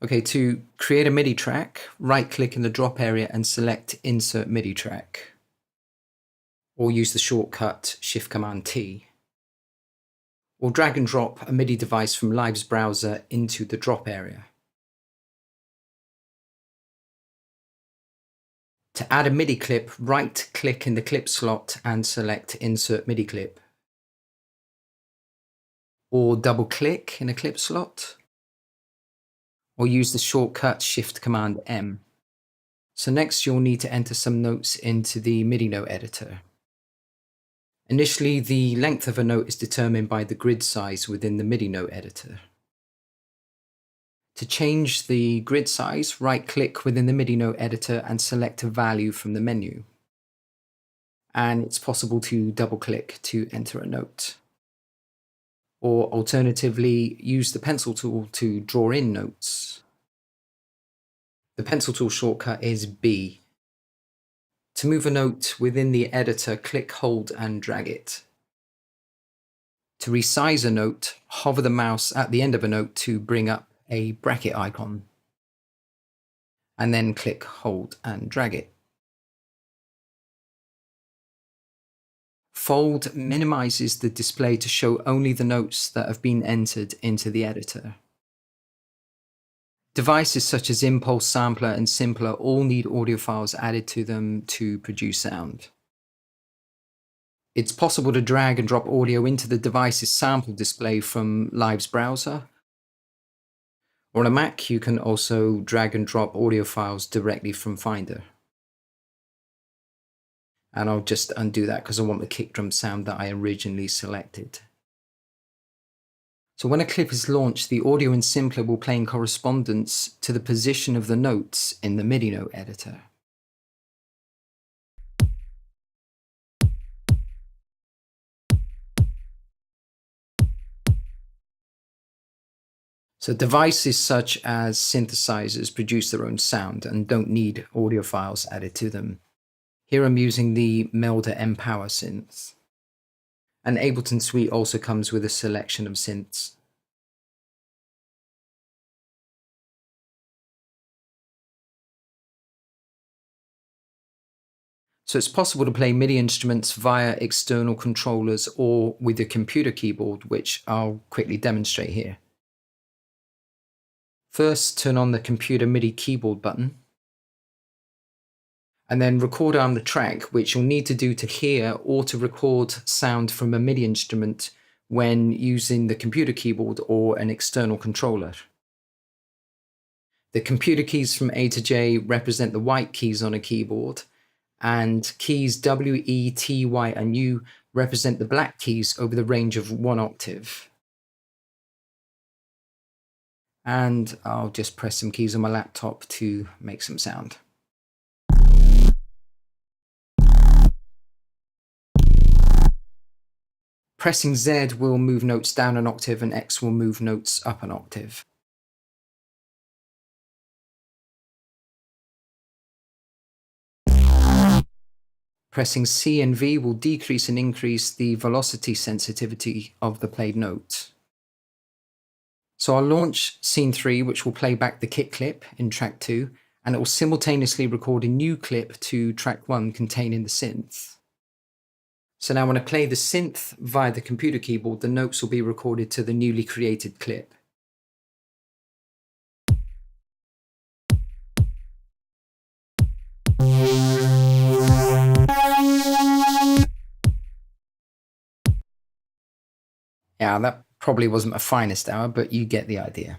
Okay, to create a MIDI track, right-click in the drop area and select Insert MIDI Track. Or use the shortcut Shift-Command-T. Or drag and drop a MIDI device from Live's browser into the drop area. To add a MIDI clip, right-click in the clip slot and select Insert MIDI Clip. Or double-click in a clip slot. Or use the shortcut Shift-Command-M. So next you'll need to enter some notes into the MIDI note editor. Initially, the length of a note is determined by the grid size within the MIDI note editor. To change the grid size, right-click within the MIDI note editor and select a value from the menu. And it's possible to double-click to enter a note. Or alternatively, use the pencil tool to draw in notes. The pencil tool shortcut is B. To move a note within the editor, click, hold, and drag it. To resize a note, hover the mouse at the end of a note to bring up a bracket icon. And then click, hold, and drag it. Fold minimizes the display to show only the notes that have been entered into the editor. Devices such as Impulse, Sampler, and Simpler all need audio files added to them to produce sound. It's possible to drag and drop audio into the device's sample display from Live's browser. Or on a Mac, you can also drag and drop audio files directly from Finder. And I'll just undo that because I want the kick drum sound that I originally selected. So when a clip is launched, the audio in Simpler will play in correspondence to the position of the notes in the MIDI note editor. So devices such as synthesizers produce their own sound and don't need audio files added to them. Here I'm using the Melder M-Power synth. And Ableton Suite also comes with a selection of synths. So it's possible to play MIDI instruments via external controllers or with a computer keyboard, which I'll quickly demonstrate here. First, turn on the computer MIDI keyboard button. And then record on the track, which you'll need to do to hear or to record sound from a MIDI instrument when using the computer keyboard or an external controller. The computer keys from A to J represent the white keys on a keyboard, and keys W, E, T, Y, and U represent the black keys over the range of 1 octave. And I'll just press some keys on my laptop to make some sound. Pressing Z will move notes down an octave and X will move notes up an octave. Pressing C and V will decrease and increase the velocity sensitivity of the played note. So I'll launch scene 3, which will play back the kick clip in track 2, and it will simultaneously record a new clip to track 1 containing the synth. So now when I play the synth via the computer keyboard, the notes will be recorded to the newly created clip. Yeah, that probably wasn't my finest hour, but you get the idea.